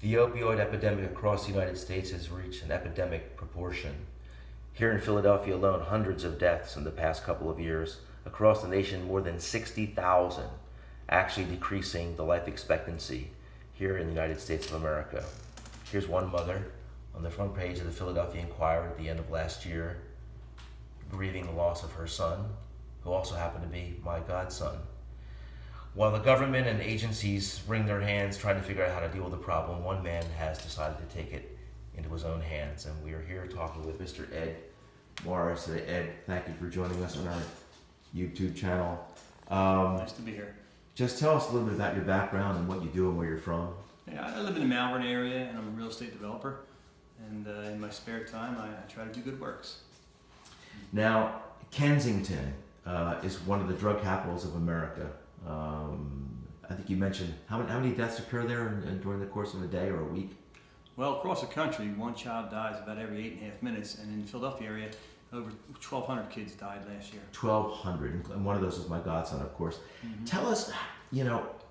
The opioid epidemic across the United States has reached an epidemic proportion. Here in Philadelphia alone, hundreds of deaths in the past couple of years. Across the nation, more than 60,000, actually decreasing the life expectancy here in the United States of America. Here's one mother on the front page of the Philadelphia Inquirer at the end of last year, grieving the loss of her son, who also happened to be my godson. While the government and agencies wring their hands trying to figure out how to deal with the problem, one man has decided to take it into his own hands. And we are here talking with Mr. Ed Morris. Ed, thank you for joining us on our YouTube channel. Nice to be here. Just tell us a little bit about your background and what you do and where you're from. Yeah, I live in the Malvern area and I'm a real estate developer. And in my spare time, I try to do good works. Now, Kensington is one of the drug capitals of America. I think you mentioned, how many deaths occur there during the course of a day or a week? Well, across the country, one child dies about every 8.5 minutes. And in the Philadelphia area, over 1,200 kids died last year. 1,200, and one of those is my godson, of course. Mm-hmm. Tell us,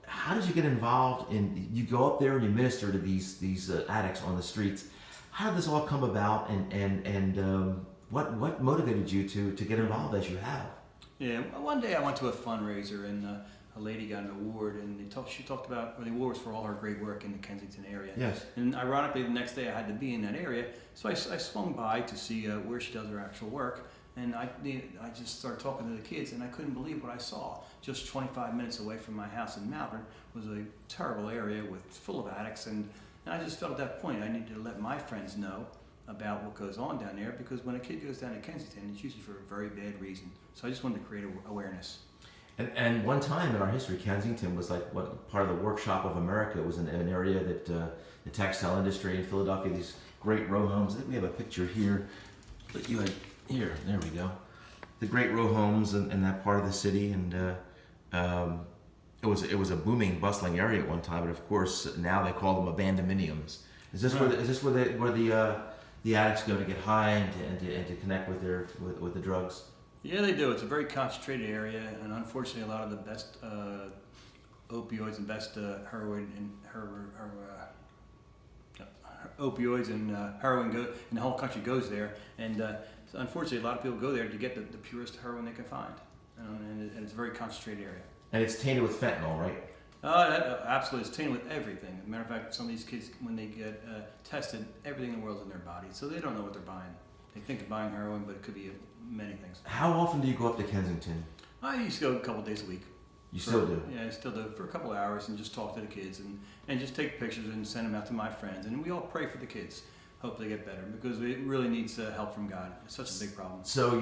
how did you get involved in, you go up there and you minister to these addicts on the streets. How did this all come about, and what motivated you to get involved as you have? Yeah, one day I went to a fundraiser and a lady got an award, and she talked about, the award was for all her great work in the Kensington area. Yes. And ironically, the next day I had to be in that area, so I swung by to see where she does her actual work, and I just started talking to the kids, and I couldn't believe what I saw. Just 25 minutes away from my house in Malvern was a terrible area full of addicts, and I just felt at that point I needed to let my friends know about what goes on down there, because when a kid goes down to Kensington, it's usually for a very bad reason. So I just wanted to create awareness. And one time in our history, Kensington was like part of the workshop of America. It was an area that the textile industry in Philadelphia, these great row homes. I think we have a picture here. But there we go. The great row homes in that part of the city, and it was a booming, bustling area at one time. But of course, now they call them abandonminiums. Is this where the addicts go to get high and to connect with the drugs? Yeah, they do. It's a very concentrated area, and unfortunately, a lot of the best opioids and best heroin go, and the whole country goes there. And so unfortunately, a lot of people go there to get the purest heroin they can find, and it's a very concentrated area. And it's tainted with fentanyl, right? Absolutely, it's tainted with everything. As a matter of fact, some of these kids, when they get tested, everything in the world's in their body, so they don't know what they're buying. They think they're buying heroin, but it could be many things. How often do you go up to Kensington? I used to go a couple days a week. Still do? Yeah, I still do, for a couple of hours, and just talk to the kids and just take pictures and send them out to my friends. And we all pray for the kids. Hope they get better, because it really needs help from God. It's such a big problem. So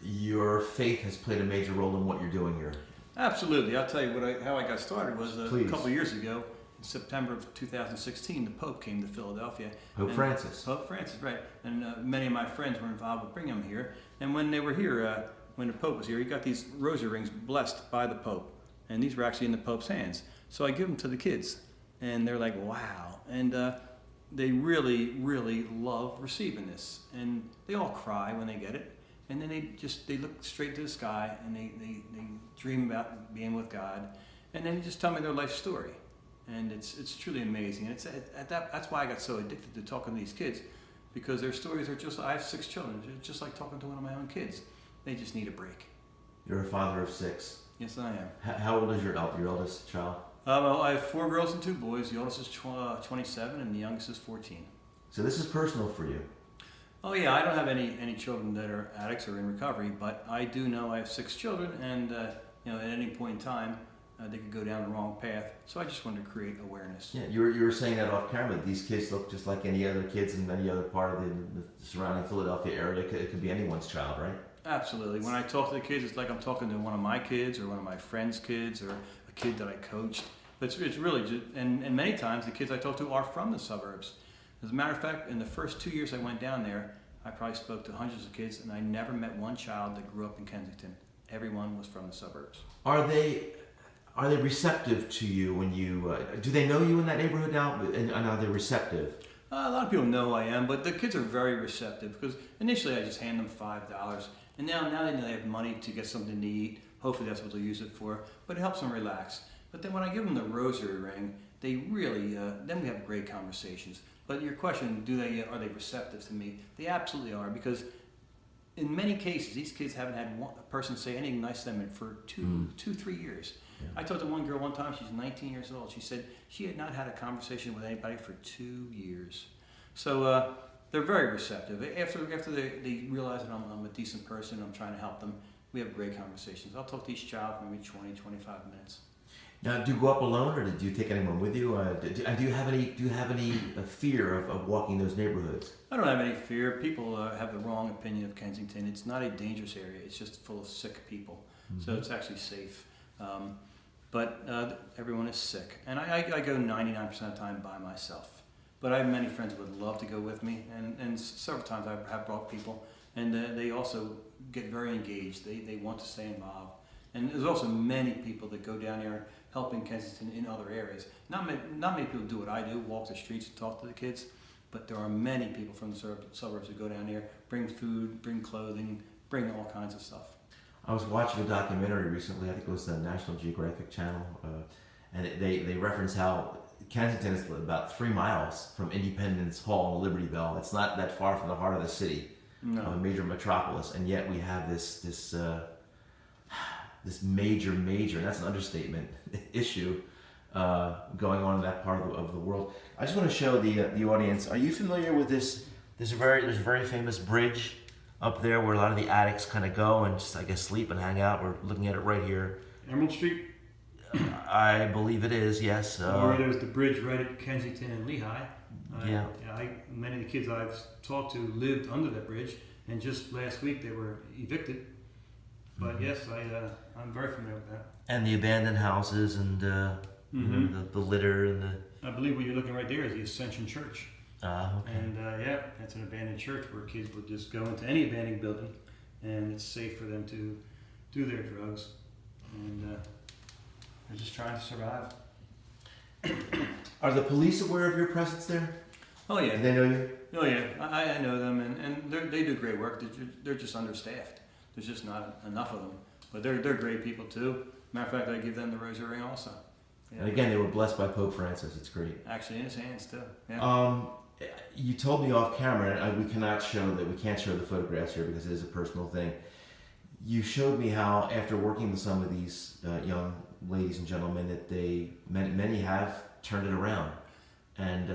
your faith has played a major role in what you're doing here? Absolutely. I'll tell you how I got started was a couple of years ago. In September of 2016, the Pope came to Philadelphia. Pope Francis, right. And many of my friends were involved with bringing him here. And when they were here, when the Pope was here, he got these rosary rings blessed by the Pope. And these were actually in the Pope's hands. So I give them to the kids. And they're like, wow. And they really, really love receiving this. And they all cry when they get it. And then they look straight to the sky, and they dream about being with God. And then they just tell me their life story. And it's truly amazing. And that's why I got so addicted to talking to these kids, because their stories are I have 6 children. It's just like talking to one of my own kids. They just need a break. You're a father of 6. Yes, I am. How old is your eldest child? Well, I have 4 girls and 2 boys. The oldest is 27, and the youngest is 14. So this is personal for you. Oh yeah, I don't have any children that are addicts or in recovery, but I do know I have 6 children, and at any point in time, they could go down the wrong path. So I just wanted to create awareness. Yeah, you were saying that off camera. These kids look just like any other kids in any other part of the surrounding Philadelphia area. It could be anyone's child, right? Absolutely. When I talk to the kids, it's like I'm talking to one of my kids or one of my friends' kids or a kid that I coached. But it's really just, and many times the kids I talk to are from the suburbs. As a matter of fact, in the first 2 years I went down there, I probably spoke to hundreds of kids, and I never met one child that grew up in Kensington. Everyone was from the suburbs. Are they receptive to you when you? Do they know you in that neighborhood now? And are they receptive? A lot of people know I am, but the kids are very receptive, because initially I just hand them $5, and now they know they have money to get something to eat. Hopefully that's what they'll use it for, but it helps them relax. But then when I give them the rosary ring, they really, then we have great conversations. But your question, are they receptive to me? They absolutely are, because in many cases, these kids haven't had a person say anything nice to them for 3 years. Yeah. I talked to one girl one time, she's 19 years old. She said she had not had a conversation with anybody for 2 years. So they're very receptive. After they realize that I'm a decent person, I'm trying to help them, we have great conversations. I'll talk to each child for maybe 20, 25 minutes. Now, do you go up alone, or do you take anyone with you? Do you have any fear of walking those neighborhoods? I don't have any fear. People have the wrong opinion of Kensington. It's not a dangerous area. It's just full of sick people. So it's actually safe. But everyone is sick. And I go 99% of the time by myself. But I have many friends who would love to go with me. And several times I have brought people. And they also get very engaged. They want to stay involved. And there's also many people that go down there helping Kensington in other areas. Not many people do what I do, walk the streets and talk to the kids. But there are many people from the suburbs who go down there, bring food, bring clothing, bring all kinds of stuff. I was watching a documentary recently, I think it was the National Geographic Channel, and they reference how Kensington is about 3 miles from Independence Hall and Liberty Bell. It's not that far from the heart of the city, a major metropolis, and yet we have this major, and that's an understatement, issue going on in that part of the world. I just want to show the audience, are you familiar with this? There's a very famous bridge up there where a lot of the addicts kind of go and just, I guess, sleep and hang out. We're looking at it right here. Emerald Street? I believe it is, yes. Or there's the bridge right at Kensington and Lehigh. Yeah. Many of the kids I've talked to lived under that bridge, and just last week they were evicted. But yes, I'm very familiar with that. And the abandoned houses and the litter and the... I believe what you're looking right there is the Ascension Church. Okay. And that's an abandoned church where kids would just go into any abandoned building, and it's safe for them to do their drugs. And they're just trying to survive. Are the police aware of your presence there? Oh yeah. Do they know you? Oh yeah, I know them, and they do great work. They're just understaffed. There's just not enough of them. But they're great people too. Matter of fact, I give them the rosary ring also. Yeah. And again, they were blessed by Pope Francis. It's great. Actually, in his hands too. Yeah. You told me off camera, and we can't show the photographs here because it is a personal thing. You showed me how after working with some of these young ladies and gentlemen that many have turned it around. And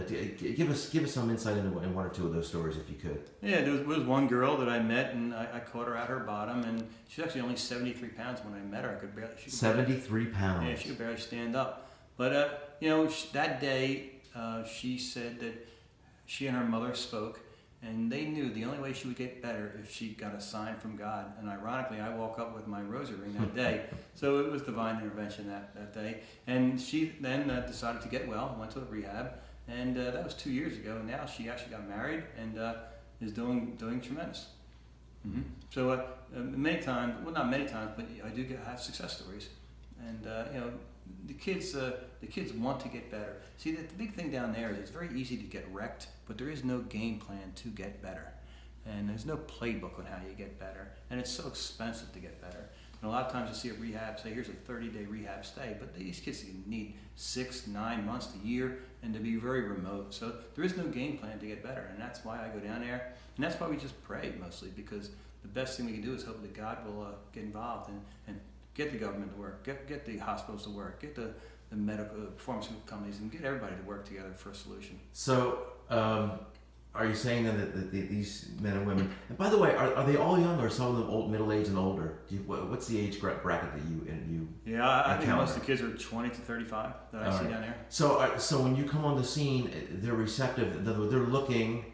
give us some insight into one or two of those stories, if you could. Yeah, there was one girl that I met, and I caught her at her bottom, and she's actually only 73 pounds when I met her. 73 pounds. Yeah, she could barely stand up. But that day, she said that she and her mother spoke, and they knew the only way she would get better if she got a sign from God. And ironically, I woke up with my rosary ring that day, so it was divine intervention that day. And she then decided to get well, went to a rehab. And that was 2 years ago. Now she actually got married and is doing tremendous. Mm-hmm. So many times, well, not many times, but I do have success stories. And the kids want to get better. See, the big thing down there is it's very easy to get wrecked, but there is no game plan to get better, and there's no playbook on how you get better. And it's so expensive to get better. And a lot of times you see a rehab say, here's a 30-day rehab stay, but these kids need 6, 9 months, a year, and to be very remote. So there is no game plan to get better, and that's why I go down there. And that's why we just pray mostly, because the best thing we can do is hope that God will get involved and get the government to work, get the hospitals to work, get the medical pharmaceutical companies, and get everybody to work together for a solution. So, are you saying then that these men and women, and by the way, are they all young, or some of them old, middle-aged and older? What's the age bracket that you Yeah, I think most of the kids are 20 to 35 that I see down there. So when you come on the scene, they're receptive. They're looking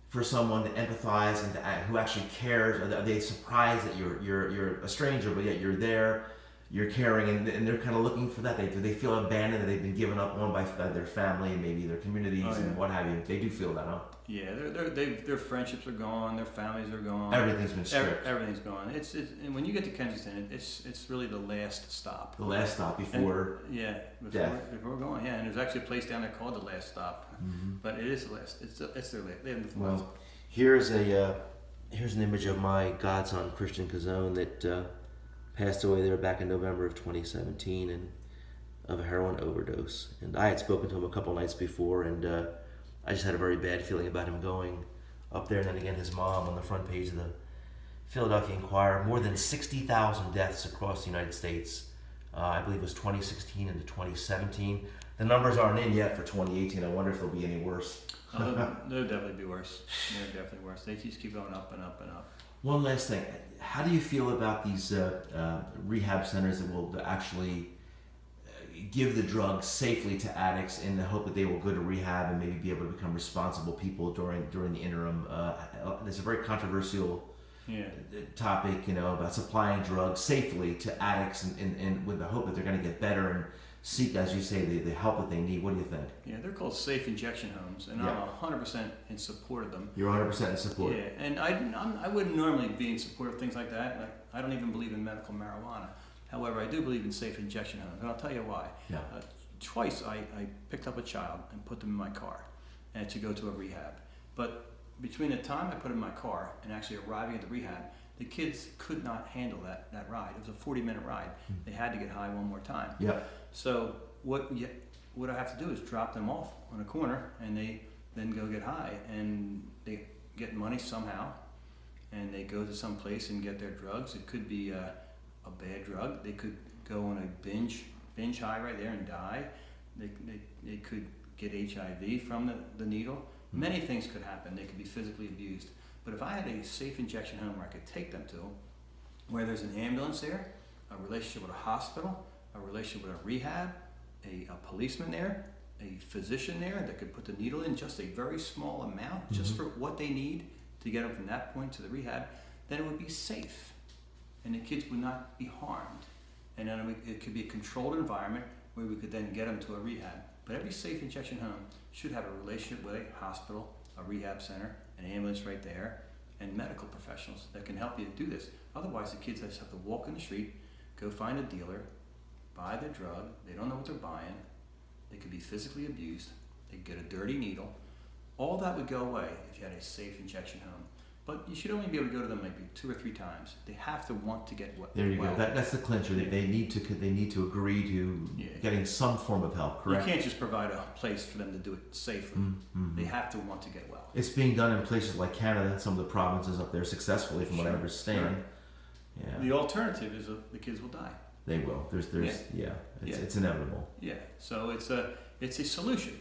for someone to empathize and who actually cares. Are they surprised that you're a stranger, but yet you're there? You're caring, and they're kind of looking for that. Do they feel abandoned, that they've been given up on by their family and maybe their communities and what have you? They do feel that, huh? Yeah, their friendships are gone, their families are gone. Everything's been stripped. Everything's gone. And when you get to Kensington, it's really the last stop. The last stop before before we're going. Yeah, and there's actually a place down there called the Last Stop, but it is the last. It's their last. They have well, here's an image of my godson Christian Cazone that passed away there back in November of 2017, and of a heroin overdose. And I had spoken to him a couple nights before, and I just had a very bad feeling about him going up there. And then again, his mom on the front page of the Philadelphia Inquirer, more than 60,000 deaths across the United States. I believe it was 2016 into 2017. The numbers aren't in yet for 2018. I wonder if they'll be any worse. They'll definitely be worse. They're definitely worse. They just keep going up and up and up. One last thing. How do you feel about these rehab centers that will actually give the drugs safely to addicts in the hope that they will go to rehab and maybe be able to become responsible people during the interim? There's a very controversial topic, about supplying drugs safely to addicts and with the hope that they're going to get better and seek, as you say, the help that they need. What do you think? Yeah, they're called safe injection homes, and I'm 100% in support of them. You're 100% in support. Yeah, and I wouldn't normally be in support of things like that. Like, I don't even believe in medical marijuana. However, I do believe in safe injection homes, and I'll tell you why. Yeah. Twice I picked up a child and put them in my car and to go to a rehab. But between the time I put them in my car and actually arriving at the rehab, the kids could not handle that ride. It was a 40-minute ride. They had to get high one more time. Yeah. So what I have to do is drop them off on a corner, and they then go get high, and they get money somehow, and they go to some place and get their drugs. It could be a bad drug. They could go on a binge high right there and die. They could get HIV from the needle. Many things could happen. They could be physically abused. But if I had a safe injection home where I could take them to, where there's an ambulance there, a relationship with a hospital, a relationship with a rehab, a policeman there, a physician there that could put the needle in just a very small amount, just for what they need to get them from that point to the rehab, then it would be safe. And the kids would not be harmed. And then it could be a controlled environment where we could then get them to a rehab. But every safe injection home should have a relationship with a hospital, a rehab center, an ambulance right there, and medical professionals that can help you do this. Otherwise, the kids just have to walk in the street, go find a dealer, buy the drug. They don't know what they're buying. They could be physically abused. They could get a dirty needle. All that would go away if you had a safe injection home. But you should only be able to go to them maybe 2 or 3 times. They have to want to get what. There you go. That's the clincher. They need to agree to getting some form of help. Correct. You can't just provide a place for them to do it safely. They have to want to get well. It's being done in places like Canada and some of the provinces up there successfully, from what I understand. Yeah. The alternative is the kids will die. They will. It's inevitable. Yeah. So it's a solution,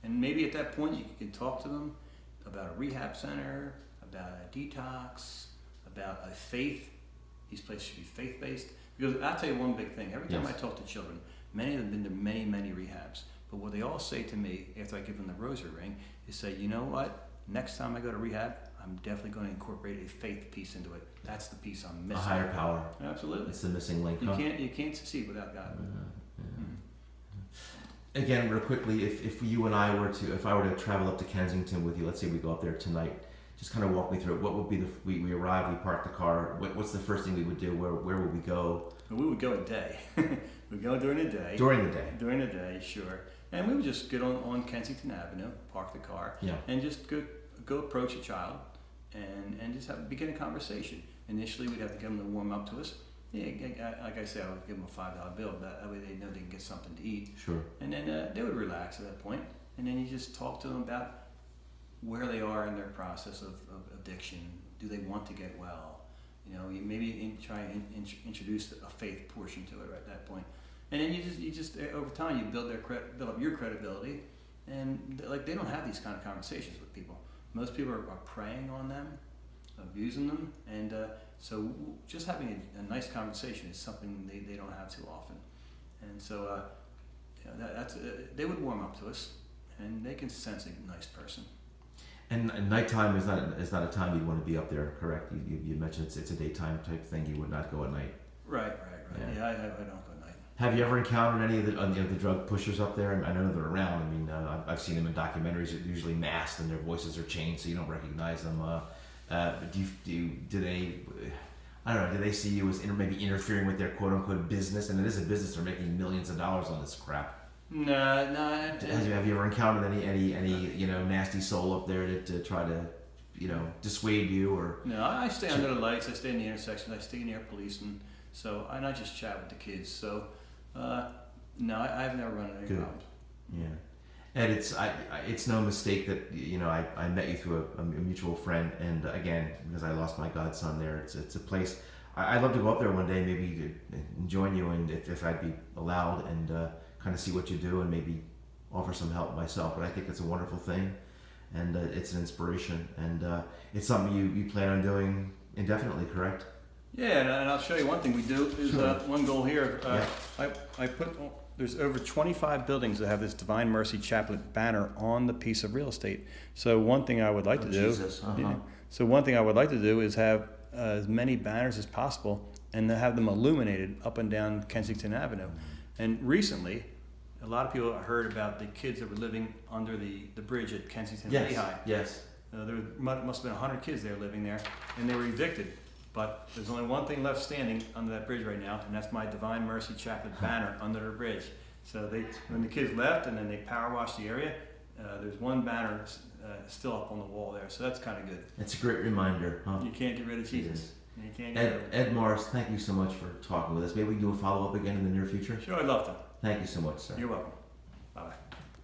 and maybe at that point you can talk to them about a rehab center, about a detox, about a faith. These places should be faith-based. Because I'll tell you one big thing. Every time I talk to children, many of them have been to many, many rehabs. But what they all say to me after I give them the rosary ring is say, you know what? Next time I go to rehab, I'm definitely going to incorporate a faith piece into it. That's the piece I'm missing. A higher power. Absolutely. It's the missing link. You can't succeed without God. Again, real quickly, if you and I were to travel up to Kensington with you, let's say we go up there tonight, just kind of walk me through it. What would be we arrive, we park the car. What's the first thing we would do? Where would we go? Well, we would go a day. We'd go during the day. During the day. During the day, sure. And we would just get on Kensington Avenue, park the car, and just go approach a child and just begin a conversation. Initially, we'd have to get them to warm up to us. Yeah, like I said, I would give them a $5 bill. That way they know they can get something to eat. Sure. And then they would relax at that point. And then you just talk to them about where they are in their process of addiction. Do they want to get well? You maybe try and introduce a faith portion to it right at that point. And then you just over time you build up your credibility, and they don't have these kind of conversations with people. Most people are preying on them, abusing them, and so just having a nice conversation is something they don't have too often. And so they would warm up to us, and they can sense a nice person. And nighttime is not a time you'd want to be up there, correct? You mentioned it's a daytime type thing. You would not go at night. Right. Yeah, I don't go at night. Have you ever encountered any of the drug pushers up there? I know they're around. I mean, I've seen them in documentaries. They're usually masked and their voices are changed, so you don't recognize them. Do they? I don't know. Do they see you as maybe interfering with their quote unquote business? And it is a business. They're making millions of dollars on this crap. No. Have you ever encountered any nasty soul up there to try to dissuade you or? No, I stay under the lights. I stay in the intersections. I stay near policemen. So and I just chat with the kids. So No, I've never run into any Good. problems. Yeah. And it's no mistake that, you know, I met you through a mutual friend, and again, because I lost my godson there, it's a place I'd love to go up there one day, maybe to join you, and if I'd be allowed, and kind of see what you do, and maybe offer some help myself. But I think it's a wonderful thing, and it's an inspiration, and it's something you plan on doing indefinitely, correct? Yeah, and I'll show you one thing we do is Sure. one goal here. Yeah. I put there's over 25 buildings that have this Divine Mercy Chaplet banner on the piece of real estate. So one thing I would like to do. Jesus. Uh-huh. Yeah. So one thing I would like to do is have as many banners as possible and then have them illuminated up and down Kensington Avenue. And recently, a lot of people heard about the kids that were living under the bridge at Kensington Yes. Lehigh. Yes. There must have been 100 kids there living there, and they were evicted. But there's only one thing left standing under that bridge right now, and that's my Divine Mercy Chaplet banner under the bridge. So when the kids left and then they power washed the area, there's one banner still up on the wall there. So that's kind of good. It's a great reminder, huh? You can't get rid of Jesus. You can't get rid of him. Ed Morris, thank you so much for talking with us. Maybe we can do a follow-up again in the near future? Sure, I'd love to. Thank you so much, sir. You're welcome. Bye-bye.